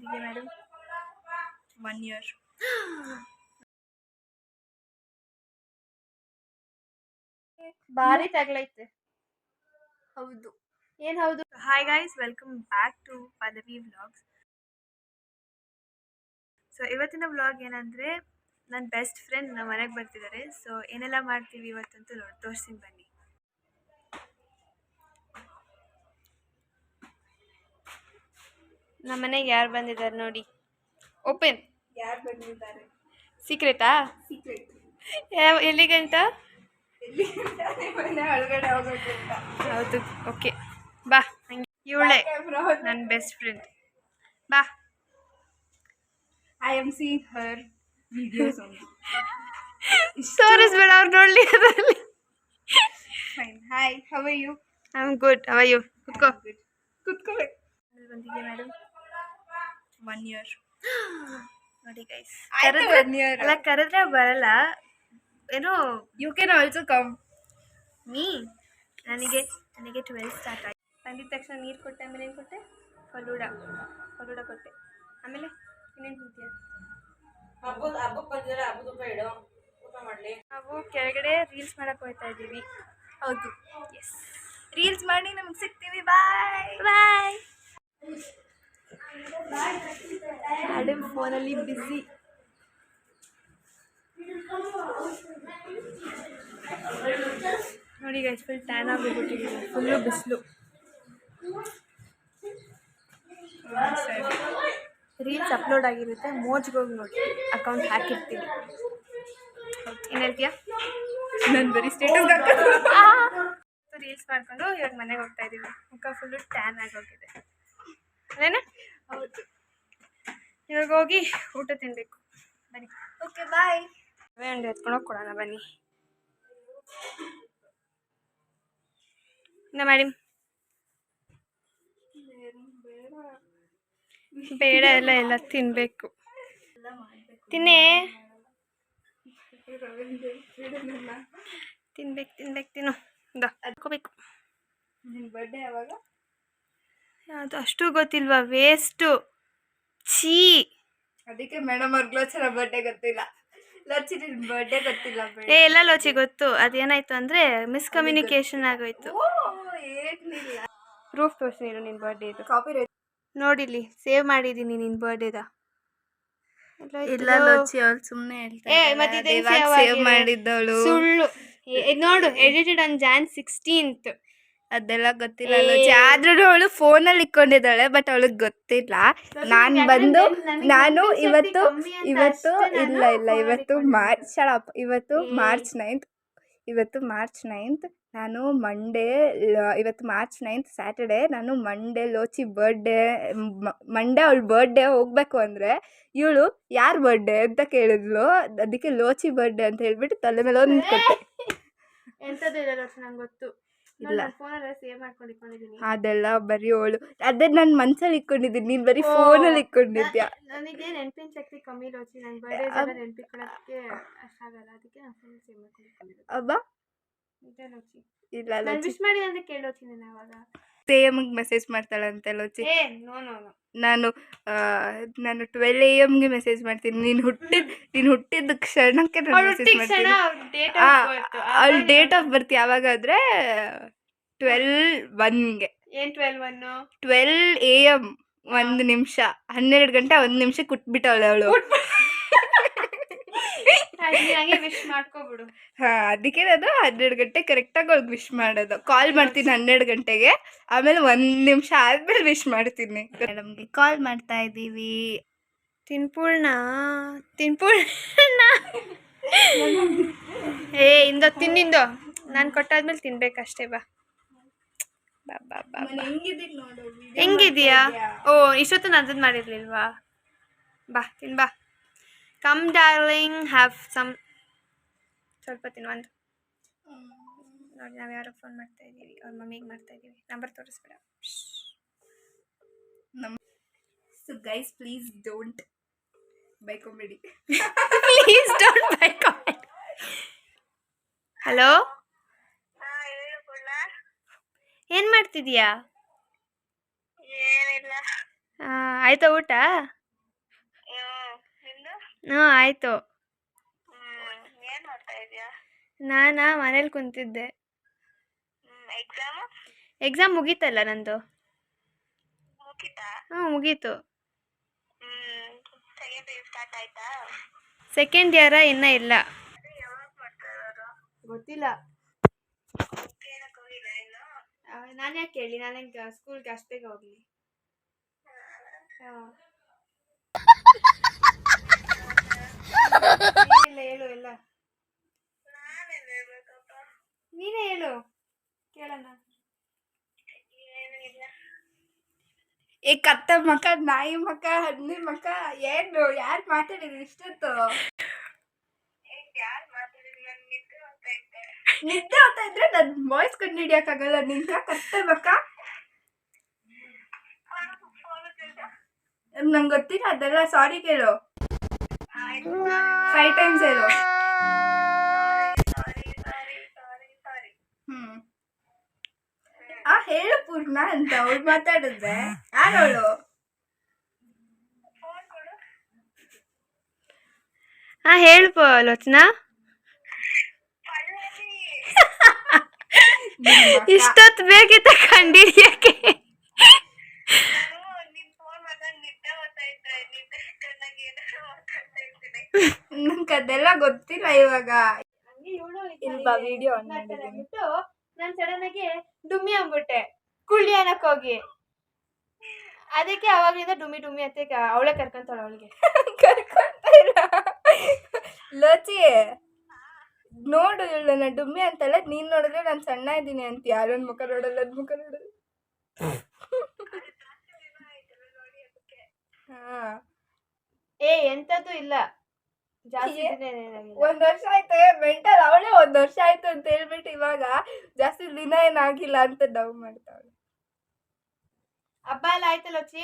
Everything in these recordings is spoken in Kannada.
ಬಂದಿದೆ ಮೇಡಮ್ 1 year. ಭಾರಿ ತಗ್ಲೈತೆ. ಹೌದು. ಏನ್ ಹೌದು? Hi guys, welcome back to Pallavi vlogs. So ಇವತ್ತಿನ ವ್ಲಾಗ್ ಏನಂದರೆ, ನನ್ನ ಬೆಸ್ಟ್ ಫ್ರೆಂಡ್ ನಮ್ಮ ಮನೆಗೆ ಬರ್ತಿದ್ದಾರೆ. ಸೊ ಏನೆಲ್ಲ ಮಾಡ್ತೀವಿ ಇವತ್ತಂತೂ ತೋರಿಸ್ತೀನಿ ಬನ್ನಿ. ನಮ್ಮ ಮನೆಗೆ ಯಾರು ಬಂದಿದ್ದಾರೆ ನೋಡಿ. ಓಪನ್. ಯಾರು ಬಂದಿದ್ದಾರೆ? ಸೀಕ್ರೆಟಾ? ಸೀಕ್ರೆಟ್. ಎಲ್ಲಿಗಂತ? ಮನೆ ಒಳಗಡೆ ಹೋಗೋಕ್ಕೆ. ಹೌದು, ಓಕೆ ಬಾ. ಇವಳೆ ನನ್ನ ಬೆಸ್ಟ್ ಫ್ರೆಂಡ್. ಬಾ. I am seeing her videos only. ತೋರಿಸ್ಬೇಡ, ಅವ್ರು ನೋಡ್ಲಿ ಅದರಲ್ಲಿ. Fine. Hi, how are you? I am good. How are you? ಕುತ್ಕೋ. ಕುತ್ಕೋಬೇಕು. ಬಂದಿದೆ ಮೇಡಮ್ 1 year. ನೋಡಿ ಗೈಸ್, 1 year. ಅಲ್ಲ ಕರೆದ್ರೆ ಬರಲ್ಲ ಏನೋ. You can also come. Me ನನಗೆ 12 ಸ್ಟಾರ್ಟ್ ಆಯ್ತು. ಬಂದಿದ ತಕ್ಷಣ ನೀರು ಕೊಟ್ಟೆ. ಆಮೇಲೆ ಏನು ಕೊಟ್ಟೆ? ಫಲೂಡ ಕೊಟ್ಟೆ. ಆಮೇಲೆ ಇನ್ನೇನು ತಿಂತೀಯ? ನಾವು ಕೆಳಗಡೆ ರೀಲ್ಸ್ ಮಾಡಕ್ಕೆ ಹೋಗ್ತಾ ಇದ್ದೀವಿ. ಹೌದು. ಎಸ್, ರೀಲ್ಸ್ ಮಾಡಿ ನಮಗೆ ಸಿಗ್ತೀವಿ. ಬಾಯ್ ಬಾಯ್. ಮೇಡಮ್ ಫೋನಲ್ಲಿ ಬ್ಯುಸಿ. ನೋಡಿ ಗೈಸ್, ಫುಲ್ ಟ್ಯಾನ್ ಆಗೋಗ್ಬಿಟ್ಟಿದ್ದೀವಿ. ಫುಲ್ಲು ಬಿಸಿಲು. ರೀಲ್ಸ್ ಅಪ್ಲೋಡ್ ಆಗಿರುತ್ತೆ, ಮೋಜ್ಗೆ ಹೋಗಿ ನೋಡಿ, ಅಕೌಂಟ್ ಹಾಕಿರ್ತೀನಿ. ಏನು ಹೇಳ್ತೀಯಾ? ನಾನು ಬರೀ ಸ್ಟೇಟಸ್ ರೀಲ್ಸ್ ಮಾಡ್ಕೊಂಡು ಇವಾಗ ಮನೆಗೆ ಹೋಗ್ತಾ ಇದ್ದೀವಿ. ಮುಖ ಫುಲ್ಲು ಟ್ಯಾನ್ ಆಗೋಗಿದೆ ಅದೇನಾ? ಹೌದು. ಇವಾಗ ಹೋಗಿ ಊಟ ತಿನ್ನಬೇಕು. ಬನ್ನಿ. Okay bye. ಒಂದು ಎತ್ಕೊಂಡೋಗಿ ಕೊಡೋಣ ಬನ್ನಿ. ಇನ್ನ ಮಾಡಿ. ಬೇಡ, ಎಲ್ಲ ತಿನ್ನಬೇಕು. ತಿನ್ನೇ. ತಿನ್ನು. ಅದಕೋಬೇಕು. ನಿನ್ನ ಬರ್ಡೇ ಯಾವಾಗ? ಅದು ಅಷ್ಟು ಗೊತ್ತಿಲ್ವಾ? ವೇಸ್ಟು. ಛೀ. ಅದಕ್ಕೆ ಮೇಡಮ್ ಅವ್ರಿಗೆ ಲೋಚನ ಬರ್ಡೇ ಗೊತ್ತಿಲ್ಲ. ಲೋಚಿ ನಿನ್ನ ಬರ್ಡೇ ಗೊತ್ತಿಲ್ಲ. ಎಲ್ಲ ಲೋಚಿ ಗೊತ್ತು. ಅದೇನಾಯ್ತು ಅಂದರೆ ಮಿಸ್ಕಮ್ಯುನಿಕೇಶನ್ ಆಗೋಯ್ತು. ಏನಿಲ್ಲ. ಪ್ರೂಫ್ ತೋರಿಸಿ ನೀನು ನಿನ್ನ ಬರ್ಡೇದು. ಕಾಪಿ ರೈಟ್ ನೋಡಿಲ್ಲಿ ಸೇವ್ ಮಾಡಿದ್ದೀನಿ ನಿನ್ನ ಬರ್ಡೇದ. ಇಲ್ಲ ಲೋಚಿ, ಅವಳು ಸುಮ್ಮನೆ ಹೇಳ್ತಾರೆ. ಸೇವ್ ಮಾಡಿದ್ದವಳು ಸುಳ್ಳು. ನೋಡು, ಎಡಿಟೆಡ್ ಆನ್ Jan 16th. ಅದೆಲ್ಲ ಗೊತ್ತಿಲ್ಲ ಲೋಚಿ. ಆದ್ರೂ ಅವಳು ಫೋನಲ್ಲಿ ಇಟ್ಕೊಂಡಿದ್ದಾಳೆ, ಬಟ್ ಅವಳಿಗೆ ಗೊತ್ತಿಲ್ಲ. ನಾನು ಇವತ್ತು ಮಾರ್ಚ್ 9th. ನಾನು ಇವತ್ತು ಮಾರ್ಚ್ 9th ಸ್ಯಾಟರ್ಡೆ. ನಾನು ಲೋಚಿ ಮಂಡೇ ಅವಳ ಬರ್ಡೇ ಹೋಗ್ಬೇಕು ಅಂದರೆ ಇವಳು ಯಾರ ಬರ್ಡೇ ಅಂತ ಕೇಳಿದ್ಲು. ಅದಕ್ಕೆ ಲೋಚಿ ಬರ್ಡೇ ಅಂತ ಹೇಳ್ಬಿಟ್ಟು ತಲೆ ಮೇಲೆ ಒಂದು ಕೊಟ್ಟೆ. ಎಂಥದ್ದು ಇಲ್ಲ ಲೋಚಿ, ನಂಗೆ ಗೊತ್ತು. ಇಲ್ಲ, ಫೋನಲ್ಲಿ ಸೇವ್ ಮಾಡ್ಕೊಂಡು ಇಟ್ಕೊಂಡಿದ್ದೀನಿ. ಅದೆಲ್ಲ ಬರೀ ಅವಳು. ಅದೇ ನಾನು ಮನ್ಸಲ್ಲಿ ಇಟ್ಕೊಂಡಿದ್ದೀನಿ, ನೀನು ಬರೀ ಫೋನಲ್ಲಿ ಇಟ್ಕೊಂಡಿದ್ಯಾ. ನನಗೆ ನೆನಪಿನ ಶಕ್ತಿ ಕಮ್ಮಿ ಲೋಚಿ. ನನ್ನ ಬರ್ಡೇ ಎಲ್ಲ ನೆನಪಿಟ್ಕೊಳ್ಳೋಕ್ಕೆ ಅಷ್ಟಾಗಲ್ಲ. ಅದಕ್ಕೆ ನಾನು ಫೋನಲ್ಲಿ ಸೇವ್ ಮಾಡ್ಕೊಂಡಿದ್ದೀನಿ. ಅಬ್ಬಾ ನಿಜ ಲೋಚಿ. ಇಲ್ಲ ನಾನು ಲೋಚಿ, ವಿಶ್ ಮಾಡಿ ಅಂತ ಕೇಳೋಚಿ ನಾನು ಅವಾಗ. AM-ಗೆ ಮೆಸೇಜ್ ಮಾಡ್ತಾಳಂತೆ ಲೋಚಿ. ನೋ ನಾನು 12 AM-ಗೆ ಮೆಸೇಜ್ ಮಾಡ್ತೀನಿ. ನೀನು ಹುಟ್ಟಿದ ಕ್ಷಣಕ್ಕೆ ನಾನು ಮೆಸೇಜ್ ಮಾಡ್ತೀನಿ. ಅವಳ ಡೇಟ್ ಆಫ್ ಬರ್ತ್ ಯಾವಾಗಾದ್ರೆ 12/1ಗೆ. ಏನು 12/1? 12 AM 1 ನಿಮಿಷ 12 ಗಂಟೆ 1 ನಿಮಿಷಕ್ಕೆ ಹುಟ್ಬಿಟ್ಟವಳೆ ಅವಳು. ಹಾಗೆ ವಿಶ್ ಮಾಡ್ಕೊಬಿಡು. ಅದಕ್ಕೆ ನಾನು 12 ಗಂಟೆ ಕರೆಕ್ಟಾಗಿ ಅವ್ಳಿಗೆ ವಿಶ್ ಮಾಡೋದು. ಕಾಲ್ ಮಾಡ್ತೀನಿ 12 ಗಂಟೆಗೆ, ಆಮೇಲೆ 1 ನಿಮಿಷ ಆದ್ಮೇಲೆ ವಿಶ್ ಮಾಡ್ತೀನಿ. ಮೇಡಮ್ಗೆ ಕಾಲ್ ಮಾಡ್ತಾ ಇದ್ದೀವಿ. ತಿನ್ಪೂರ್ಣ ತಿನ್ನಿಂದು ನಾನು ಕೊಟ್ಟಾದ್ಮೇಲೆ ತಿನ್ಬೇಕಷ್ಟೇ. ಬಾ. ಹೆಂಗಿದೀಯಾ? ಓ, ಇಷ್ಟೊತ್ತು ನನ್ನದು ಮಾಡಿರ್ಲಿಲ್ವಾ? ಬಾ ಬಾ. Come darling, have some. ಸ್ವಲ್ಪ ತಿನ್ನುವಂದು. ನೋಡಿ, ನಾವು ಯಾರೋ ಫೋನ್ ಮಾಡ್ತಾ ಇದ್ದೀವಿ. ಅವ್ರ ಮಮ್ಮಿಗೆ ಮಾಡ್ತಾ ಇದ್ದೀವಿ. ನಂಬರ್ ತೋರಿಸ್ಬೇಡ. So guys, please don't buy comedy. Please don't buy comedy. Hello, ಏನು ಮಾಡ್ತಿದೀಯಾ? ಏನಿಲ್ಲ. ಆಯ್ತಾ ಊಟ? ಹ್ಞೂ ಆಯಿತು. ನಾನಾ ಮನೇಲಿ ಕುಂತಿದ್ದೆ. ಎಕ್ಸಾಮ್ ಮುಗೀತಲ್ಲ ನಂದು. ಹ್ಞೂ ಮುಗೀತು. ಸೆಕೆಂಡ್ ಇಯರ ಇನ್ನೂ ಇಲ್ಲ. ಗೊತ್ತಿಲ್ಲ. ನಾನು ಯಾಕೆ ಹೇಳಿ, ನಾನು ಸ್ಕೂಲ್ಗೆ ಅಷ್ಟು ಬೇಗ ಹೋಗಲಿ? ಇಲ್ಲ ಹೇಳು ಎಲ್ಲ. ನೀನೇ ಹೇಳು ಕೇಳೋಣ. ಏ ಕತ್ತ ಮಕ್ಕ, ನಾಯಿ ಮಕ್ಕ, ಹಂದಿ ಮಕ್ಕ, ಏನು ಯಾರು ಮಾತಾಡಿದ್ರು ಇಷ್ಟೊತ್ತು? ನಿದ್ದೆ ಹೋಗ್ತಾ ಇದ್ರೆ ನನ್ನ ವಾಯ್ಸ್ ಕಂಡು ಹಿಡಿಯಕ್ಕಾಗಲ್ಲ ನಿಂಕ. ಕತ್ತ ಮಕ್ಕ, ನಂಗೆ ಗೊತ್ತಿಲ್ಲ ಅದೆಲ್ಲ. ಸಾರಿ ಕೇಳು 5 times ಹೇಳು. ಹೇಳು ಪೂರ್ಣ ಅಂತ ಅವಳು ಮಾತಾಡಿದ್ರೆ. ಯಾರವಳು? ಹೇಳು ಲೋಚನಾ. ಇಷ್ಟೊತ್ತು ಬೇಕಿತ್ತ ಕಂಡಿಡಿಯಕ್ಕೆ? ನಂಗೆ ಅದೆಲ್ಲ ಗೊತ್ತಿಲ್ಲ ಇವಾಗ. ಇಲ್ವಾ ವಿಡಿಯೋ ಆನ್ ಮಾಡಿದ್ದೀನಿ. ನಾನು ಸಡನ್ ಆಗಿ ಡುಮ್ಮಿ ಅಂದ್ಬಿಟ್ಟೆ ಕುಳ್ಳಿ ಅನ್ನಕ್ ಹೋಗಿ. ಅದಕ್ಕೆ ಅವಾಗಲಿಂದ ಡುಮ್ಮಿ ಡುಮ್ಮಿ ಅಂತ ಅವಳೇ ಕರ್ಕೊಂತಾಳ. ಅವಳಿಗೆ ಕರ್ಕೊಂತ ಇಲ್ಲ ಲೋಚಿ. ನೋಡು ಇವಳು ನನ್ನ ಡುಮ್ಮಿ ಅಂತಲ್ಲ. ನೀನ್ ನೋಡಿದ್ರೆ ನಾನು ಸಣ್ಣ ಇದ್ದೀನಿ ಅಂತ. ಯಾರೊಂದು ಮುಖ ನೋಡಲ್ಲ, ಅದ್ ಮುಖ ನೋಡೋದು. ಎಂತದ್ದು ಇಲ್ಲ, ಜಾಸ್ತಿ 1 ವರ್ಷ ಆಯ್ತು. ಮೆಂಟಲ್ ಅವಳೇ 1 ವರ್ಷ ಆಯ್ತು ಅಂತ ಹೇಳ್ಬಿಟ್ಟು ಇವಾಗ ಜಾಸ್ತಿ ದಿನ ಏನಾಗಿಲ್ಲ ಅಂತ ಡವ್ ಮಾಡ್ತಾವಳೆ. ಹಬ್ಬ ಎಲ್ಲ ಆಯ್ತು ಲಚ್ಚಿ?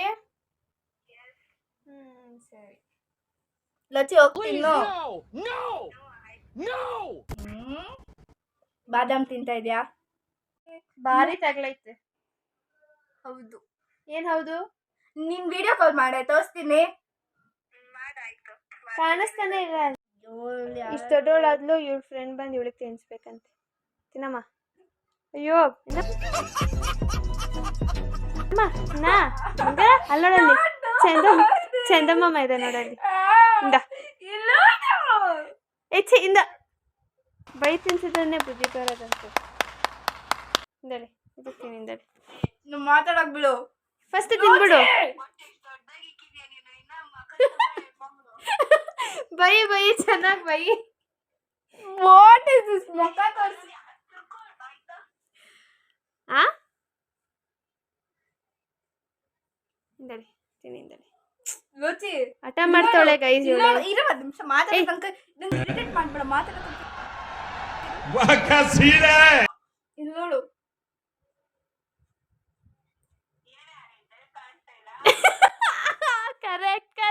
ಸರಿ ಲಚ್ಚಿ ಹೋಗ್ತೀನಿ. ಬಾದಾಮ್ ತಿಂತಾ ಇದ್ಯಾ? ಭಾರಿ ತಗ್ಲೈತೆ. ಹೌದು. ಏನ್ ಹೌದು? ನೀನ್ ವಿಡಿಯೋ ಕಾಲ್ ಮಾಡೆ ತೋರಿಸ್ತೀನಿ. ಕಾಣಿಸ್ತಾನೆ ಇಲ್ಲ. ಇಷ್ಟು ದೊಡ್ಡವಳಾದ್ಲು, ಇವ್ಳ ಫ್ರೆಂಡ್ ಬಂದು ಇವಳಿಗೆ ತಿನ್ಸ್ಬೇಕಂತೆ. ತಿನ್ನಮ್ಮ. ಅಯ್ಯೋ ಅಲ್ಲೋಡಲ್ಲಿ ಚಂದಮ್ಮ ಇದೆ ನೋಡಲ್ಲಿ. ಇಂದ ಬೈ ತಿನ್ಸಿದ್ರೆ ಬುದ್ಧಿ ಬರೋದಂತೆ. ಇಂದಳಿ ಇದಕ್ಕೆ ಇಂದಳಿ ಮಾತಾಡಕ್ ಬಿಡು. ಫಸ್ಟ್ ತಿನ್ಬಿಡು. ಬೈ ಬೈ ಚೆನ್ನಾಗಿ ಬೈ. What is this? ಮುಖ ತೋರಿಸಿ. ಇಂದಳಿ ತಿನ್ನಿ ಇಂದಳಿ. ಲೋಚಿ ಹಠ ಮಾಡ್ತಾವಳೆ ಗೈಸ್ ಇವಳು. ಇರು 1 ನಿಮಿಷ ಮಾತಾಡೋಕೆ. ನಂಗೆ ಇರಿಟೇಟ್ ಮಾಡ್ಬೇಡ ಮಾತಾಡೋಕೆ. ಇಲ್ಲಿ ನೋಡು. Correct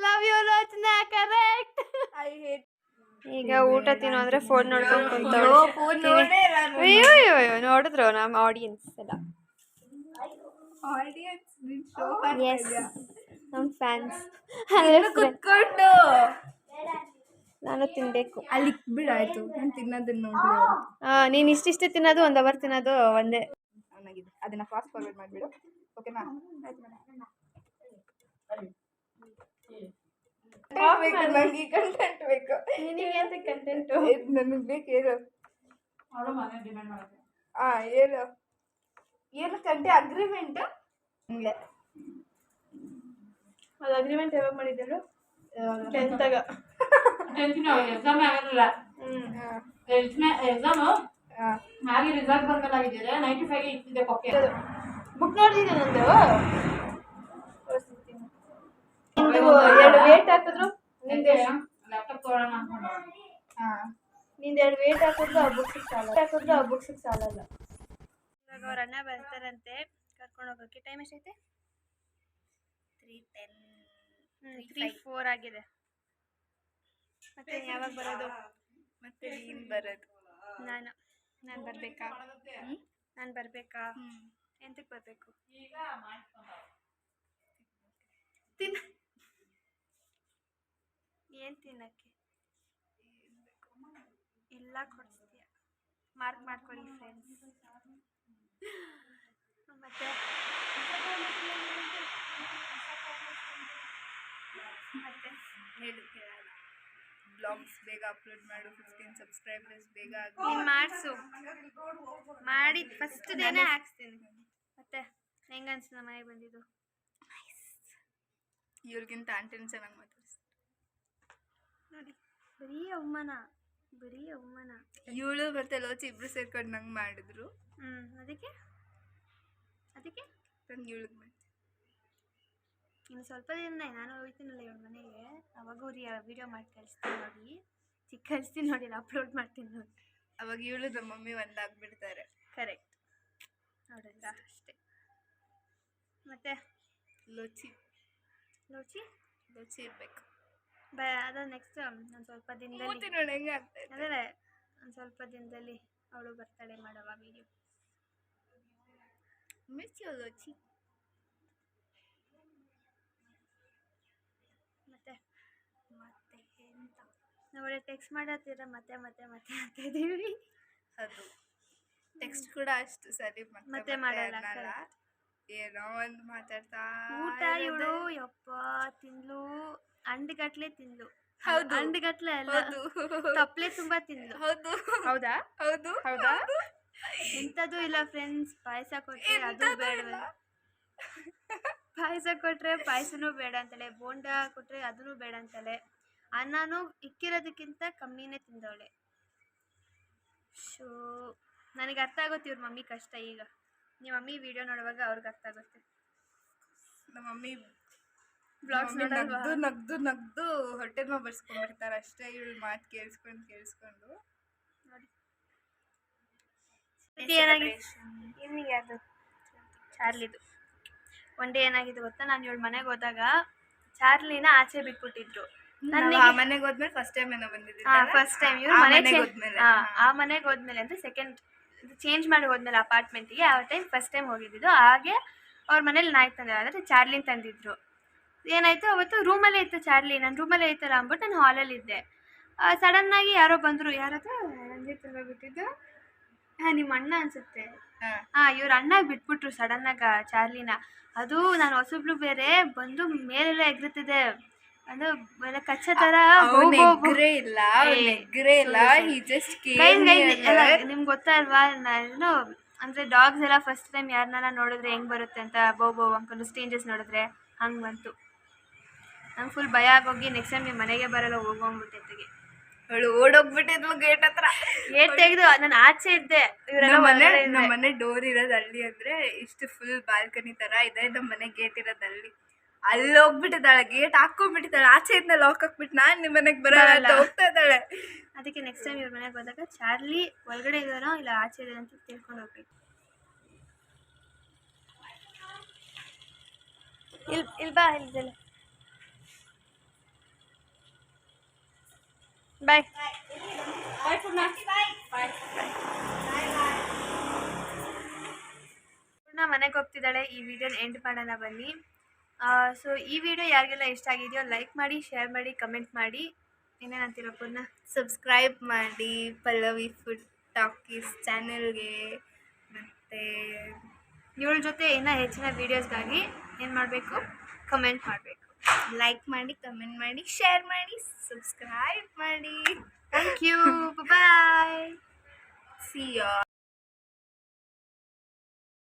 love you Lochana. Correct. I hate. ಈಗ ಊಟ ತಿನ್ನೋ ಅಂದ್ರೆ ಫೋನ್ ನೋಡ್ಕೊಂಡು ಕುಂತವಳೆ. ಅಯ್ಯೋ ನೋಡಿದ್ರು ನಮ್ಮ ಆಡಿಯನ್ಸ್ ಎಲ್ಲ. ನಮ್ಮ ಫ್ಯಾನ್ಸ್ ಕುತ್ಕೊಂಡು ನಾನು ತಿನ್ಬೇಕು. ಅಲ್ಲಿ ಬಿಡಾಯ್ತು. ನಾನು ತಿನ್ನೋದನ್ನ ನೋಡಿ. ನೀನು ಇಷ್ಟಿಷ್ಟೇ ತಿನ್ನೋದು, 1 ಅವರ್ ತಿನ್ನೋದು ಒಂದೇ. ಅದನ್ನ ಫಾಸ್ಟ್ ಫಾರ್ವರ್ಡ್ ಮಾಡಿಬಿಡು. ಓಕೆನಾ? ನಂಗೆ ಕಂಟೆಂಟ್ ಬೇಕು. ನಿನಗೆ ಅಂತ ಕಂಟೆಂಟು ನನಗೆ ಬೇಕು. ಹೇಳು. ಹೇಳು ಏನು ಕಂಟೆ ಅಗ್ರಿಮೆಂಟ್? ಅದು ಅಗ್ರಿಮೆಂಟ್ ಯಾವಾಗ ಮಾಡಿದ್ರು? 10th ಎಕ್ಸಾಮ್ ಆಗಿರಲಿಲ್ಲ. ಎಕ್ಸಾಮ್ ಹಾಗೆ ರಿಸಲ್ಟ್ ಬಂದಲಾಗಿದ್ದೀರಾ 95 ಇತ್ತಿದೆ. ಕೊಕ್ಕೆ ಬುಕ್ ನೋಡಿದ್ದೀನಿ ನಂದು. ಎರಡು ವೇಟ್ ಹಾಕಿದ್ರು. ನಿಂದು ಲ್ಯಾಪ್ಟಾಪ್ ತೊಗೊಳ್ಳೋಣ ಅನ್ಕೊಂಡು. ನಿಂದು 2 ವೇಟ್ ಹಾಕಿದ್ರು ಆ ಬುಕ್ಸಿಗೆ ಸಾಲಲ್ಲ. ಇವಾಗ ಅವ್ರ ಅಣ್ಣ ಬರ್ತಾರಂತೆ ಕರ್ಕೊಂಡು ಹೋಗೋಕ್ಕೆ. ಟೈಮ್ ಎಷ್ಟೈತೆ? 3:4 ಆಗಿದೆ. ಮತ್ತೆ ಯಾವಾಗ ಬರೋದು? ಮತ್ತೆ ನೀನು ಬರೋದು. ನಾನು ಬರಬೇಕಾ? ನಾನು ಬರಬೇಕಾ? ಎಂತಕ್ಕೆ ಬರಬೇಕು? ಏನು ತಿನ್ನಕ್ಕೆ ಎಲ್ಲ ಕೊಡಿಸ್ತೀಯ. ಮಾರ್ಕ್ ಮಾಡ್ಕೊಳ್ಳಿ ಫ್ರೆಂಡ್ಸ್. ಮತ್ತೆ ಮತ್ತೆ ಹೇಳು ಕೇಳಲ್ಲ. ಬ್ಲಾಗ್ಸ್ ಬೇಗ ಅಪ್ಲೋಡ್ ಮಾಡು, 15 ಸಬ್ಸ್ಕ್ರೈಬರ್ಸ್ ಬೇಗ ನೀನು ಮಾಡಿಸು, ಮಾಡಿ ಫಸ್ಟ್ ಡೇನೇ ಹಾಕ್ಸ್ತೀನಿ. ಮತ್ತೆ ಹೆಂಗೆ ಅನ್ಸ್ತು ನಮ್ಮ ಮನೆಗೆ ಬಂದಿದ್ದು? ಇವ್ರಿಗಿಂತ ಆಂಟಿನ ಚೆನ್ನಾಗಿ ಮಾತಾಡ್ಸ್ತಾರೆ ನೋಡಿ, ಬರೀ ಅವಮಾನ, ಬರೀ ಅವಮಾನ. ಇವಳು ಮತ್ತೆ ಲೋಚಿ ಇಬ್ರು ಸೇರ್ಕೊಂಡು ನಂಗೆ ಮಾಡಿದ್ರು. ಅದಕ್ಕೆ ಅದಕ್ಕೆ ನಂಗೆ ಇವಳಿಗೆ ಮಾಡಿ. ಇನ್ನು ಸ್ವಲ್ಪ ದಿನ ನಾನು ಹೋಗ್ತೀನಲ್ಲ ಇವಳ ಮನೆಗೆ, ಅವಾಗೂ ವಿಡಿಯೋ ಮಾಡಿ ಕಳಿಸ್ತೀನಿ ನೋಡಿ, ಕಳಿಸ್ತೀನಿ ನೋಡಿ, ಅಪ್ಲೋಡ್ ಮಾಡ್ತೀನಿ ನೋಡಿ. ಅವಾಗ ಇವಳು ನಮ್ಮ ಮಮ್ಮಿ ಒಂದಾಗ್ಬಿಡ್ತಾರೆ. ಕರೆಕ್ಟ್, ನೋಡಿದ್ರಾ? ಅಷ್ಟೇ. ಮತ್ತೆ ಲೋಚಿ ಲೋಚಿ ಲೋಚಿ ಇರ್ಬೇಕು. ಅದು ನೆಕ್ಸ್ಟ್ ಒಂದು ಸ್ವಲ್ಪ ದಿನದಲ್ಲಿ, ನೋಡಿ ಹೆಂಗೆ ಆಗ್ತಾ ಇದೆ. ಅದೇ ಒಂದು ಸ್ವಲ್ಪ ದಿನದಲ್ಲಿ ಅವಳು ಬರ್ತಾಳೆ ಮಾಡವ ವಿಡಿಯೋ. Miss you ಲೋಚಿ. ಮತ್ತೆ ಮತ್ತೆ ಎಂತ ನಾವು ಟೆಕ್ಸ್ಟ್ ಮಾಡತ್ತೀರ ಮತ್ತೆ ಮತ್ತೆ ಮತ್ತೆ ಅಂತ ಇದ್ದೀವಿ. ಅದು ಟೆಕ್ಸ್ಟ್ ಕೂಡ ಅಷ್ಟು ಸರಿ ಮತ್ತೆ ಮಾಡಲ್ಲ. ಅನ್ನಲ್ಲ. ಏನೋ ಒಂದು ಮಾತಾಡ್ತಾ ಊಟ ಇವಳು ಯಪ್ಪ ತಿಂದ್ಲು, ಅಂಡ್ಗಟ್ಲೆ ತಿಂದ್ಲು. ಹೌದು, ಅಂಡ್ಗಟ್ಲೆ ಅಲ್ಲ, ಹೌದು, ತಪ್ಪಲೆ ತುಂಬಾ ತಿಂದ್ಲು. ಹೌದು, ಹೌದಾ? ಹೌದು, ಹೌದಾ? ಎಂಥದ್ದು ಇಲ್ಲ ಫ್ರೆಂಡ್ಸ್. ಪಾಯಸ ಕೊಟ್ರೆ ಅದು ಬೇಡ, ಪಾಯಸ ಕೊಟ್ರೆ ಪಾಯಸನೂ ಬೇಡ ಅಂತಾಳೆ, ಬೋಂಡ ಕೊಟ್ರೆ ಅದನ್ನು ಬೇಡ ಅಂತಾಳೆ. ಅನ್ನನೂ ಇಕ್ಕಿರೋದಕ್ಕಿಂತ ಕಮ್ಮಿನೇ ತಿಂದವಳೆ. ಶೋ ನನಗೆ ಅರ್ಥ ಆಗುತ್ತೆ ಇವ್ರ ಮಮ್ಮಿ ಕಷ್ಟ. ಈಗ ನಿಮ್ಮ ಮಮ್ಮಿ ವಿಡಿಯೋ ನೋಡುವಾಗ ಅವ್ರಿಗೆ ಅರ್ಥ ಆಗುತ್ತೆ. ನಮ್ಮ ಮಮ್ಮಿ ಬ್ಲಾಗ್ಸ್ ನಗ್ದು ನಗ್ದು ನಗ್ದು ಹೊಟ್ಟೆ ನೋವು ಬರ್ಸ್ಕೊಂಡ್ಬಿಡ್ತಾರೆ ಅಷ್ಟೇ. ಇವಳು ಮಾತು ಕೇಳಿಸ್ಕೊಂಡು ನೋಡಿ. ಏನಾಗಿದೆ ಅದು ಚಾರ್ಲಿದು ಒನ್ ಡೇ ಏನಾಗಿದೆ ಗೊತ್ತಾ? ನಾನು ಇವಳು ಮನೆಗೆ ಹೋದಾಗ ಚಾರ್ಲಿನ ಆಚೆ ಬಿಟ್ಬಿಟ್ಟಿದ್ರು. ಮನೆಗೆ ಹೋದ್ಮೇಲೆ ಫಸ್ಟ್ ಟೈಮ್ ಏನೋ ಬಂದಿದ್ದೆ. ಫಸ್ಟ್ ಟೈಮ್ ಇವ್ರು ಆ ಮನೆಗೆ ಹೋದ್ಮೇಲೆ ಅಂತ ಸೆಕೆಂಡ್ ಚೇಂಜ್ ಮಾಡಿ ಹೋದ್ಮೇಲೆ ಅಪಾರ್ಟ್ಮೆಂಟಿಗೆ, ಆ ಟೈಮ್ ಫಸ್ಟ್ ಟೈಮ್ ಹೋಗಿದ್ದು. ಹಾಗೆ ಅವ್ರ ಮನೇಲಿ ನಾಯಿ ತಂದೆ, ಆದರೆ ಚಾರ್ಲಿನ ತಂದಿದ್ರು. ಏನಾಯಿತು ಅವತ್ತು ರೂಮಲ್ಲೇ ಇತ್ತು ಚಾರ್ಲಿ, ನಾನು ರೂಮಲ್ಲೇ ಇತ್ತಲ್ಲ ಅಂದ್ಬಿಟ್ಟು ನಾನು ಹಾಲಲ್ಲಿ ಇದ್ದೆ. ಸಡನ್ನಾಗಿ ಯಾರೋ ಬಂದರು. ಯಾರತ್ರ ರಂಜಿತ್ ಅಲ್ವಾ ಬಿಟ್ಟಿದ್ದು? ನಿಮ್ಮ ಅಣ್ಣ ಅನ್ಸುತ್ತೆ. ಇವ್ರ ಅಣ್ಣ ಬಿಟ್ಬಿಟ್ರು ಸಡನ್ನಾಗ ಚಾರ್ಲಿನ. ಅದು ನಾನು ಹೊಸಬ್ಳು ಬೇರೆ ಬಂದು ಮೇಲೆಲ್ಲ ಎಗರುತ್ತಿದೆ, ಅದು ಕಚ್ಚ ಥರ. ನಿಮ್ಗೆ ಗೊತ್ತಾ ಅಲ್ವಾ, ನಾನು ಅಂದರೆ ಡಾಗ್ಸ್ ಎಲ್ಲ ಫಸ್ಟ್ ಟೈಮ್ ಯಾರನ್ನ ನೋಡಿದ್ರೆ ಹೆಂಗೆ ಬರುತ್ತೆ ಅಂತ, ಬೋಬೋ ಅಂದ್ಕೊಂಡು ಸ್ಟ್ರೇಂಜರ್ಸ್ ನೋಡಿದ್ರೆ ಹಂಗೆ ಬಂತು. ನಂಗೆ ಫುಲ್ ಭಯ ಆಗೋಗಿ ನೆಕ್ಸ್ಟ್ ಟೈಮ್ ನಿಮ್ಮ ಮನೆಗೆ ಬರಲ್ಲ ಹೋಗ್ಬಿಟ್ಟೆತ್ತಿಗೆ. ಅವಳು ಓಡೋಗ್ಬಿಟ್ಟಿದ್ಲು ಗೇಟ್ ಹತ್ರ. ಗೇಟ್ ತೆಗೆದು ನಾನು ಆಚೆ ಇದ್ದೆ. ನಮ್ಮ ಮನೆ ಡೋರ್ ಇರೋದು ಅಲ್ಲಿ, ಅಂದ್ರೆ ಇಷ್ಟು ಫುಲ್ ಬಾಲ್ಕನಿ ತರ ಇದೆ. ನಮ್ಮ ಮನೆ ಗೇಟ್ ಇರೋದು ಅಲ್ಲಿ ಹೋಗ್ಬಿಟ್ಟಿದ್ದಾಳೆ, ಗೇಟ್ ಹಾಕೊಂಡ್ಬಿಟ್ಟಿದ್ದಾಳೆ. ಆಚೆ ಇಂದ ಲಾಕ್ ಹಾಕ್ಬಿಟ್ಟು ನಾನು ನಿಮ್ಮ ಮನೆಗೆ ಬರಲ್ಲ ಹೋಗ್ತಾ ಇದ್ದಾಳೆ. ಅದಕ್ಕೆ ನೆಕ್ಸ್ಟ್ ಟೈಮ್ ಇವ್ರ ಮನೆಗೆ ಹೋದಾಗ ಚಾರ್ಲಿ ಒಳಗಡೆ ಇದ್ದಾನೋ ಇಲ್ಲ ಆಚೆ ಇದೆ ಅಂತ ತಿಳ್ಕೊಂಡು ಹೋಗ್ಬೇಕು. ಇಲ್ಲಿ ಬಾ, ಇಲ್ದಲ್ಲ. ಬಾಯ್. ಪೂರ್ಣ ಮನೆಗೆ ಹೋಗ್ತಿದ್ದಾಳೆ. ಈ ವಿಡಿಯೋನ ಎಂಡ್ ಮಾಡೋಣ ಬನ್ನಿ. ಸೊ ಈ ವಿಡಿಯೋ ಯಾರಿಗೆಲ್ಲ ಇಷ್ಟ ಆಗಿದೆಯೋ ಲೈಕ್ ಮಾಡಿ, ಶೇರ್ ಮಾಡಿ, ಕಮೆಂಟ್ ಮಾಡಿ. ಇನ್ನೇನಂತೀರ ಪೂರ್ಣ? ಸಬ್ಸ್ಕ್ರೈಬ್ ಮಾಡಿ ಪಲ್ಲವಿ ಫುಡ್ ಟಾಕೀಸ್ ಚಾನೆಲ್ಗೆ. ಮತ್ತು ಇವಳ ಜೊತೆ ಇನ್ನೂ ಹೆಚ್ಚಿನ ವೀಡಿಯೋಸ್ಗಾಗಿ ಏನು ಮಾಡಬೇಕು? ಕಮೆಂಟ್ ಮಾಡಬೇಕು. ಲೈಕ್ ಮಾಡಿ, ಕಮೆಂಟ್ ಮಾಡಿ, ಶೇರ್ ಮಾಡಿ, ಸಬ್ಸ್ಕ್ರೈಬ್ ಮಾಡಿ. Thank you. Bye. See you.